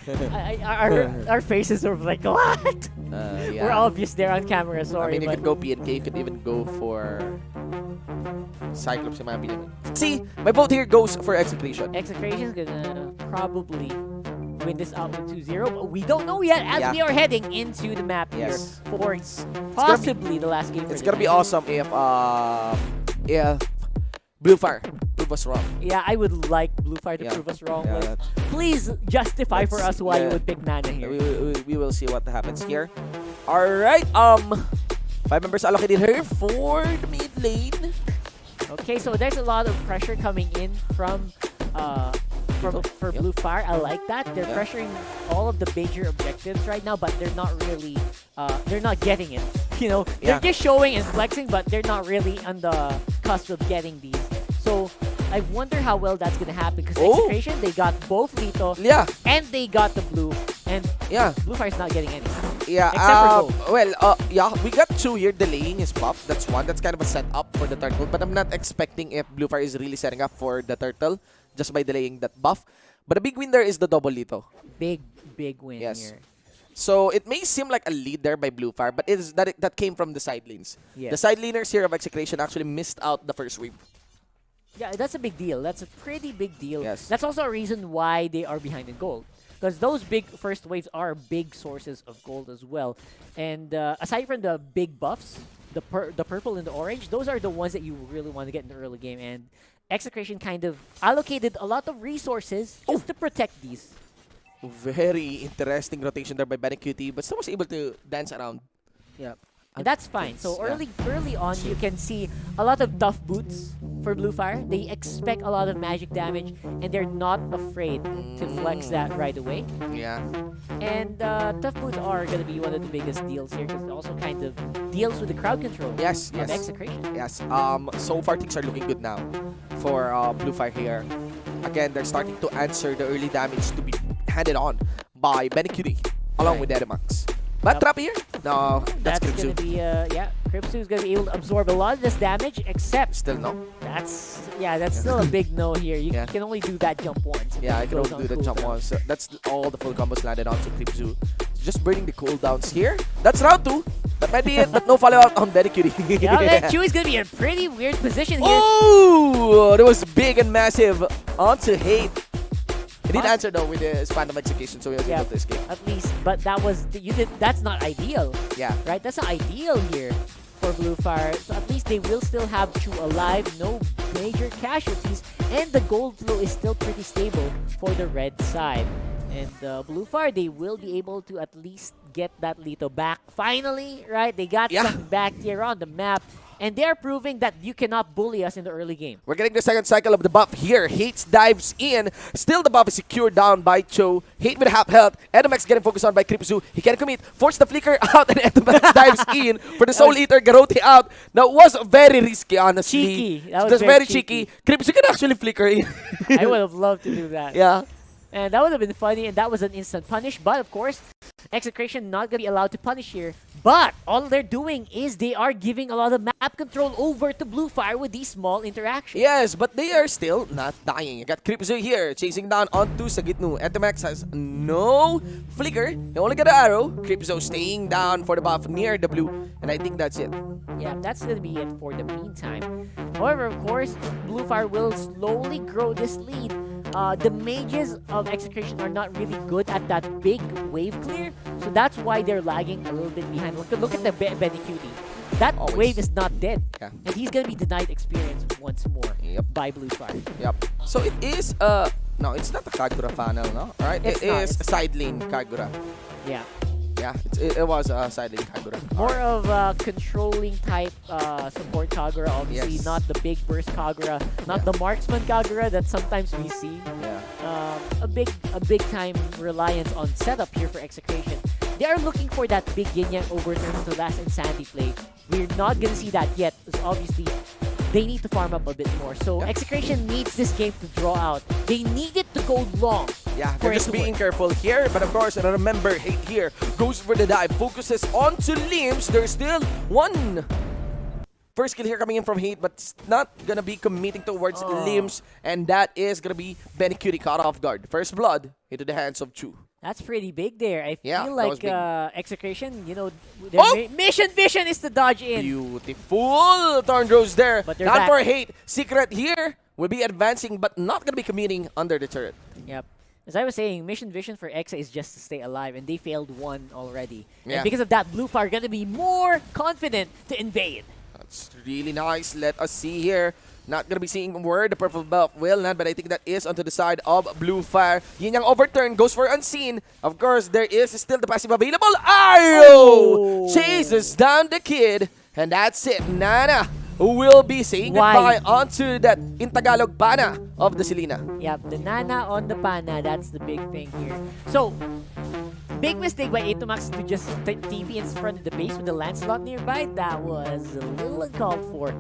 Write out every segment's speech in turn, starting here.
Our faces are like, what? Yeah. We're obvious there on camera, sorry. I mean, you could go PNK, you could even go for Cyclops in my opinion. See, my vote here goes for Execration. Execration's gonna probably win this out with 2-0, but we don't know yet as we are heading into the map here for possibly the last game. It's gonna be awesome if Blue Fire prove us wrong. Yeah, I would like Blue Fire to prove us wrong. Like, please justify for us why you would pick Nana here. We will see what happens here. Alright, 5 members allocated here for the mid lane. Okay, so there's a lot of pressure coming in for Blue Fire. I like that. They're pressuring all of the major objectives right now, but they're not really, they're not getting it. You know, they're just showing and flexing, but they're not really on the cusp of getting these. So I wonder how well that's gonna happen because Execration, they got both Lito and they got the blue, and Blue Fire's not getting any. Yeah, except for we got 2 here delaying his buff. That's one. That's kind of a setup for the turtle, but I'm not expecting if Blue Fire is really setting up for the turtle just by delaying that buff. But a big win there is the double Lito. Big win here. So it may seem like a lead there by Blue Fire, but it is that came from the side lanes. The side laners here of Execration actually missed out the first wave. Yeah, that's a big deal. That's a pretty big deal. Yes. That's also a reason why they are behind in gold. Because those big first waves are big sources of gold as well. And aside from the big buffs, the purple and the orange, those are the ones that you really want to get in the early game. And Execration kind of allocated a lot of resources just to protect these. Very interesting rotation there by BNQT, but still was able to dance around. Yeah. And that's fine. So early on, you can see a lot of tough boots for Blue Fire. They expect a lot of magic damage, and they're not afraid to flex that right away. Yeah. And tough boots are going to be one of the biggest deals here because it also kind of deals with the crowd control of Execration. Yes. So far things are looking good now for Blue Fire here. Again, they're starting to answer the early damage to be handed on by BNQT along with Edimax. But trap here? No, that's going to be, Kripsu is going to be able to absorb a lot of this damage, except... Still no. That's still a big no here. You can only do that jump once. Yeah, I can only do the jump once. So that's all the full combos landed onto Kripsu. Just burning the cooldowns here. That's round 2. That might be it, but no follow-up on BNQT. Yeah, Chewy's going to be in a pretty weird position here. Oh! That was big and massive onto Hate. He did answer though with the span of execution, so he was able to escape. At least, but that was that's not ideal. Yeah. Right? That's not ideal here for Blue Fire. So at least they will still have Chu alive, no major casualties, and the gold flow is still pretty stable for the red side. And Blue Fire, they will be able to at least get that Lito back. Finally, right? They got something back here on the map. And they're proving that you cannot bully us in the early game. We're getting the second cycle of the buff here. Hate dives in. Still the buff is secured down by Cho. Hate with half health. Edimax getting focused on by Kripsu. He can commit. Force the flicker out and Edimax dives in for the Soul Eater. Garrote out. That was very risky, honestly. Cheeky. That was very cheeky. Kripsu can actually flicker in. I would have loved to do that. Yeah. And that would have been funny, and that was an instant punish. But of course, Execration not going to be allowed to punish here. But all they're doing is they are giving a lot of map control over to Blue Fire with these small interactions. Yes, but they are still not dying. You got Kripsu here, chasing down onto Sagitnu. Edimax has no flicker. He only got an arrow. Kripsu staying down for the buff near the blue. And I think that's it. Yeah, that's going to be it for the meantime. However, of course, Blue Fire will slowly grow this lead. The mages of Execration are not really good at that big wave clear, so that's why they're lagging a little bit behind. Look at the BNQT. That wave is not dead, and he's gonna be denied experience once more by Blue Fire. Yep. So it is no, it's not a Kagura funnel, no? Alright, it is a side lane Kagura. Yeah. Yeah, it was a side lane Kagura. More of a controlling type support Kagura, obviously, not the big burst Kagura, not the marksman Kagura that sometimes we see. Yeah. A big time reliance on setup here for Execration. They are looking for that big yin-yang overturn to the last Insanity play. We're not gonna see that yet, because obviously they need to farm up a bit more. So Execration needs this game to draw out. They need it to go long. Yeah, they're just being careful here. But of course, remember, Hate here goes for the dive. Focuses onto limbs. There's still one First kill here coming in from Hate, but it's not gonna be committing towards Oh. Limbs, and that is gonna be Benny Cutie caught off guard. First blood into the hands of Chu. That's pretty big there. I Yeah, feel that was like big. Execration, you know, their Oh! mission vision is to dodge in. Beautiful thorns there. But they're Not back. for Hate. Secret here will be advancing, but not gonna be committing under the turret. Yep. As I was saying, mission vision for Exa is just to stay alive, and they failed one already. Yeah. And because of that, Blue Fire gonna be more confident to invade. That's really nice. Let us see here. Not gonna be seeing where the purple buff will land, but I think that is onto the side of Blue Fire. Yin Yang overturn goes for unseen. Of course, there is still the passive available. Arrow chases down the kid, and that's it. Nana will be saying Why? goodbye onto that in Tagalog pana of the Selena. Yep, the Nana on the Pana, that's the big thing here. So, big mistake by Atomax to just TP in front of the base with the Lancelot nearby. That was a little uncalled for.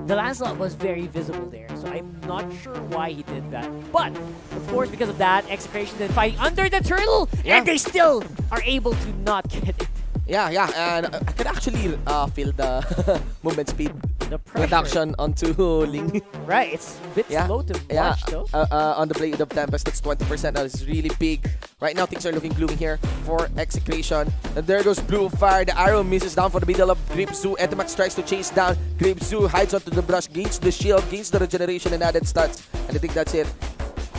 The Lancelot was very visible there, so I'm not sure why he did that. But, of course, because of that, Execration then fighting under the turtle, Yeah. and they still are able to not get it. Yeah, and I can actually feel the movement speed The pressure. reduction onto Ling. Right, it's a bit Yeah, slow to yeah. watch though. On the Blade of Tempest, that's 20%. That is really big. Right now, things are looking gloomy here for Execration. And there goes Blue Fire. The arrow misses down for the middle of Grape Zoo. Etomax tries to chase down. Grape Zoo hides onto the brush, gains the shield, gains the regeneration, and added stats. And I think that's it.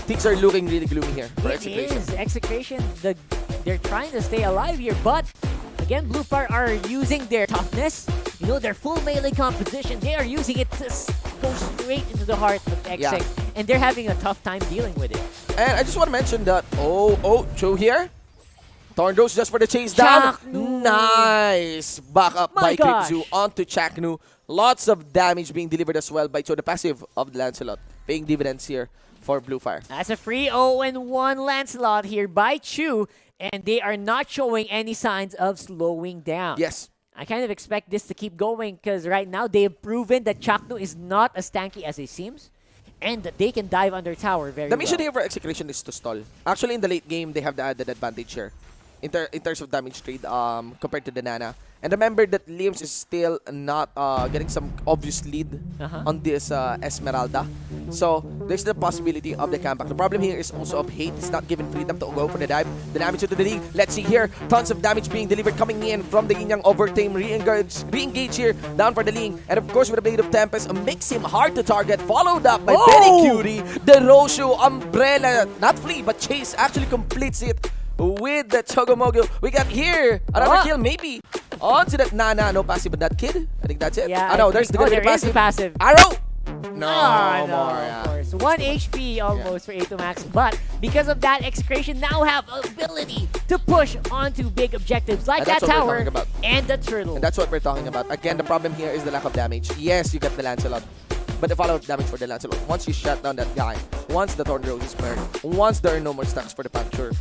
Things are looking really gloomy here for It Execration. is Execration. They're trying to stay alive here, but again, Blue Fire are using their toughness. You know, their full melee composition. They are using it to go straight into the heart of Exec, and they're having a tough time dealing with it. And I just want to mention that, Cho here. Torndos just for the chase down. Chaknu. Nice. Back up My by gosh. Kripzu onto Chaknu. Lots of damage being delivered as well by Cho, the passive of the Lancelot. Paying dividends here for Blue Fire. That's a free 0-1 Lancelot here by Chu, and they are not showing any signs of slowing down. Yes. I kind of expect this to keep going because right now they've proven that Chaknu is not as tanky as it seems, and that they can dive under tower very The mission well. here for Execution is to stall. Actually, in the late game, they have the added advantage here in terms of damage trade compared to the Nana. And remember that Liams is still not getting some obvious lead on this Esmeralda. So, there's the possibility of the comeback. The problem here is also of Hate. It's not given freedom to go for the dive. The damage into the league. Let's see here. Tons of damage being delivered coming in from the Yin Yang overtime. Re-engage here. Down for the Ling. And of course, with the Blade of Tempest, makes him hard to target. Followed up by Benny Cutie. The Roshu Umbrella. Not flee, but Chase actually completes it with the Chogomogo. We got here another kill, maybe. On to that Nana. No passive on that kid. I think that's it. Yeah, no, I there's think- the there is the passive. Arrow! No, No, more. of Yeah. course. 1 HP almost for Atomax, but because of that, Execration now have ability to push onto big objectives like And that that's what we're tower talking about. and the turtle. And that's what we're talking about. Again, the problem here is the lack of damage. Yes, you get the Lancelot. But the follow-up damage for the Lancelot, once you shut down that guy, once the Tornado is burned, once there are no more stacks for the puncture,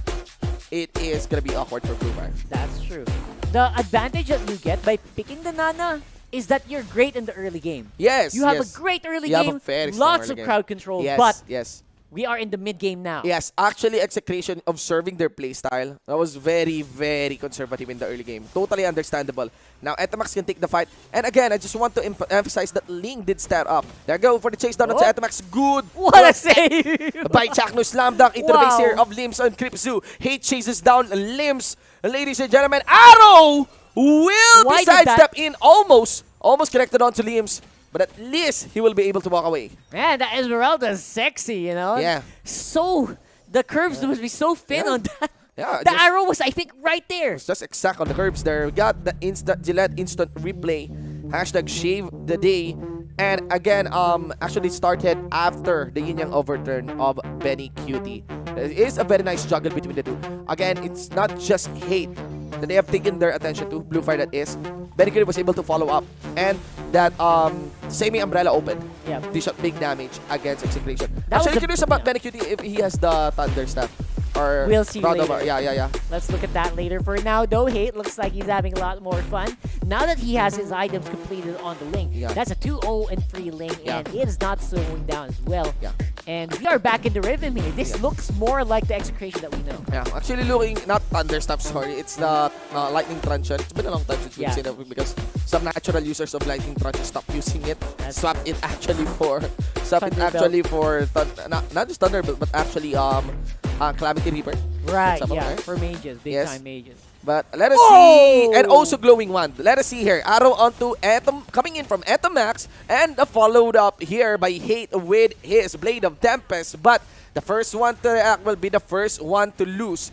it is going to be awkward for Blue Fire. That's true. The advantage that you get by picking the Nana is that you're great in the early game. Yes, You have yes. a great early You have game, a very strong lots early of game. crowd control, Yes, but yes. we are in the mid-game now. Yes, actually, Execration observing their playstyle, that was very, very conservative in the early game. Totally understandable. Now, Etomax can take the fight. And again, I just want to emphasize that Ling did step up. There go for the chase down to Etomax. Good. What a save! By Chakno slam dunk into the base Wow. here of Limbs on Crip Zoo. Hate chases down Limbs. Ladies and gentlemen, Arrow will Why be did that- sidestep in almost connected onto Limbs. But at least he will be able to walk away. Man, that Esmeralda is sexy, you know? Yeah. So, the curves must be so thin Yeah. on that. Yeah, The just- arrow was, I think, right there. Just exact on the curves there. We got the Gillette instant replay. Hashtag shave the day. And again, actually started after the Yin Yang overturn of Benny Cutie. It is a very nice juggle between the two. Again, it's not just Hate that they have taken their attention to. Blue Fire, that is. Benny Cutie was able to follow up. And that semi-umbrella opened. Yep. They shot big damage against Execration. That was Actually, a- curious about yeah. Benny Cutie if he has the Thunder staff. or We'll see round of- later. yeah. Let's look at that later. For now, though, Hate looks like he's having a lot more fun. Now that he has his items completed on the link, Yeah. that's a 2-0-3 link, Yeah. and it is not slowing down as well. Yeah. And we are back in the rhythm here. This looks more like the execration that we know. Yeah, actually looking, not Thunderstuff, sorry, it's the Lightning Truncheon. It's been a long time since we've Yeah. seen it because some natural users of Lightning Truncheon stopped using it. That's- Swap it actually for, not just Thunderbolt, but actually Calamity Reaper. Right, Some of yeah, them. for mages, big Yes. time mages. But let us Oh! see, and also Glowing Wand. Let us see here, arrow onto Atom, coming in from Etomax, and followed up here by Hate with his Blade of Tempest. But the first one to react will be the first one to lose.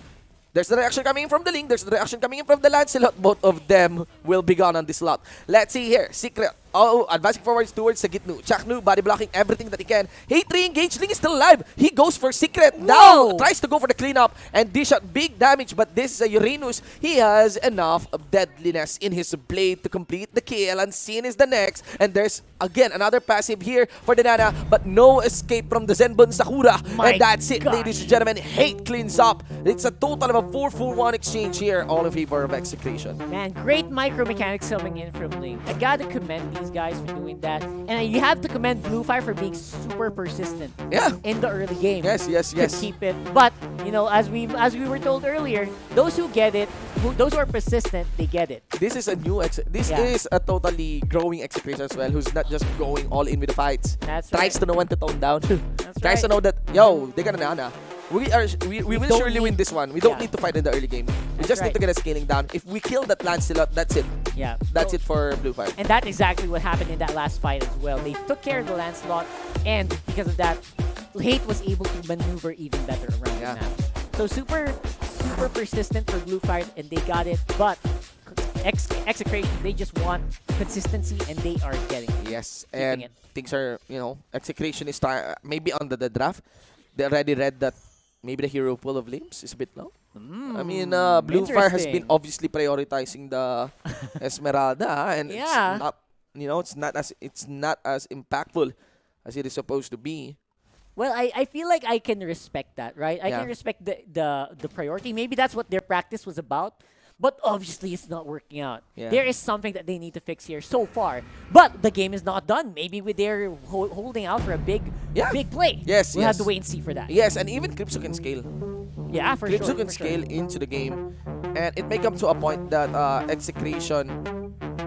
There's the reaction coming in from the Link, there's the reaction coming in from the Lancelot. Both of them will be gone on this lot. Let's see here, Secret. Oh, advancing forwards towards the Gitnu. Chaknu body blocking everything that he can. Hate re-engage. Link is still alive. He goes for Secret. Now Whoa! tries to go for the cleanup and dish out big damage. But this is a Uranus. He has enough of deadliness in his blade to complete the kill. Unseen is the next. And there's again another passive here for the Nana. But no escape from the Zenbun Sakura. My And that's it, gosh. ladies and gentlemen. Hate cleans up. It's a total of a 4-4-1 exchange here. All in favor of Execration. Man, great micro mechanics coming in from Link. I gotta commend these guys for doing that. And you have to commend Bluefire for being super persistent Yeah. in the early game. Yes. To keep it. But, you know, as we were told earlier, those who get it, those who are persistent, they get it. This is a new this Yeah. is a totally growing Execration as well, who's not just going all in with the fights. That's Tries right. to know when to tone down. That's Tries to right. know that, yo, they got an Nana. We will don't surely win need- this one. We don't yeah. need to fight in the early game. We That's just need right. to get a scaling down. If we kill that Lancelot, that's it. Yeah. That's So- it for Bluefire. And that's exactly what happened in that last fight as well. They took care of the Lancelot, and because of that, Hate was able to maneuver even better around Yeah. the map. So super persistent for Bluefire, and they got it. But Execration, they just want consistency, and they are getting it. Yes, Keeping and it. things are, Execration is maybe under the draft. They already read that maybe the hero pool of limbs is a bit low. I mean, Bluefire has been interesting. obviously prioritizing the Esmeralda, and Yeah. it's not as impactful as it is supposed to be. Well, I feel like I can respect that, right? I Yeah. can respect the priority. Maybe that's what their practice was about. But obviously, it's not working out. Yeah. There is something that they need to fix here so far. But the game is not done. Maybe they're holding out for a big play. Yes, We'll have yes. to wait and see for that. Yes, and even Crypto can scale. Yeah, for Crypto sure. can for sure. scale into the game, and it may come to a point that Execration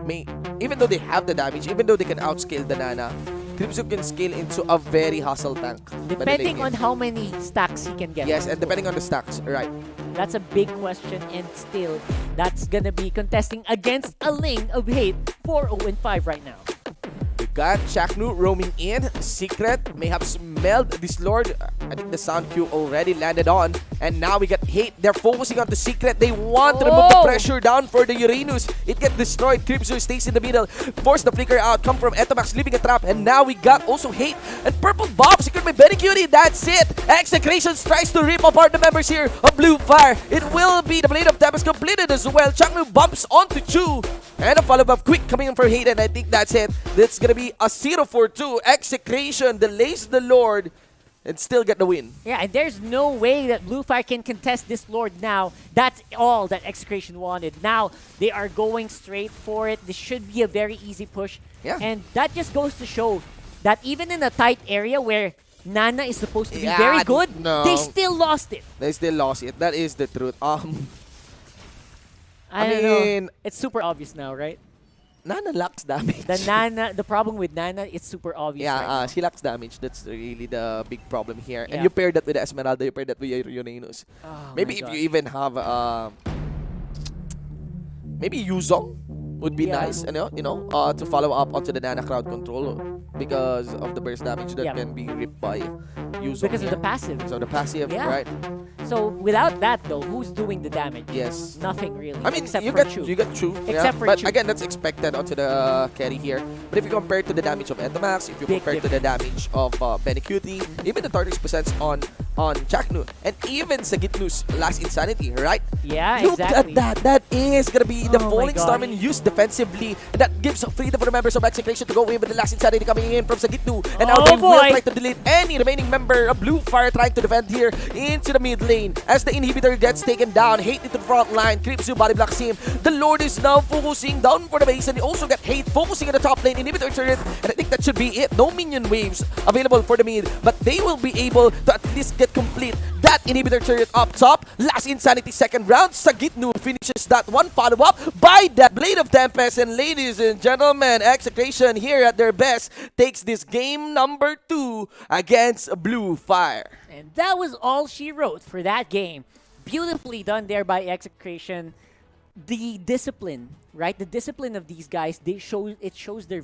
may, even though they have the damage, even though they can outscale the Nana, Crypto can scale into a very hustle tank. by the late Depending game. on how many stacks he can get. Yes, and depending on the stacks, right? That's a big question, and still, that's gonna be contesting against a Link of Hate 4-0-5 right now. We got Chaknu roaming in. Secret may have smelled this Lord. I think the sound cue already landed on. And now we got Hate. They're focusing on the Secret. They want to remove the Oh! pressure down for the Uranus. It gets destroyed. Crypto stays in the middle. Force the flicker out. Come from Etomax, leaving a trap. And now we got also Hate and Purple Bob. Secured by Benny Cutie. That's it. Execration tries to rip apart the members here of Blue Fire. It will be the Blade of Tempest completed as well. Chaknu bumps onto Chu. And a follow-up quick coming in for Hate. And I think that's it. That's going to be a 0-4-2. Execration delays the Lord and still get the win. Yeah, and there's no way that Bluefire can contest this Lord now. That's all that Execration wanted. Now, they are going straight for it. This should be a very easy push. Yeah. And that just goes to show that even in a tight area where Nana is supposed to be Yeah, very good, no. they still lost it. They still lost it. That is the truth. I don't mean- know. It's super obvious now, right? Nana lacks damage. The problem with Nana, it's super obvious. right now. she lacks damage. That's really the big problem here. Yeah. And you pair that with the Esmeralda, you pair that with your Uranus. Oh Maybe my if God. you even have maybe Yuzong would be Yeah. nice, to follow up onto the Nana crowd control because of the burst damage that Yeah. can be ripped by Yuzong. Because of here. the passive. So the passive, Yeah. right? So without that, though, who's doing the damage? Yes. Nothing really. I mean, except you for got Chu. you got Chu, Except for but Chu. again, that's expected onto the carry here. But if you compare to the damage of Etomax, if you Big compare to the damage of Benny Cutie, even the Tartarus presence on on Jacknu. And even sa Gitnu's last Insanity, right? Yeah, Look exactly. at that. That is gonna be the Oh my Falling God. Starman used defensively. And that gives freedom for the members of EXECRATION to go in with the last Insanity coming in from Sagitnu. And now Oh they will boy. try to delete any remaining member of Blue Fire trying to defend here into the mid lane. As the inhibitor gets taken down, Hate into the front line. Creepsu body blocks him. The Lord is now focusing down for the base, and they also get Hate focusing on the top lane. Inhibitor turret, and I think that should be it. No minion waves available for the mid, but they will be able to at least get complete that inhibitor turret up top. Last Insanity second round. Sagitnu finishes that one, follow-up by that Blade of Tempest. And ladies and gentlemen, EXECRATION here at their best takes this game number 2 against Blue Fire. And that was all she wrote for that game. Beautifully done there by EXECRATION. The discipline, right? The discipline of these guys, it shows their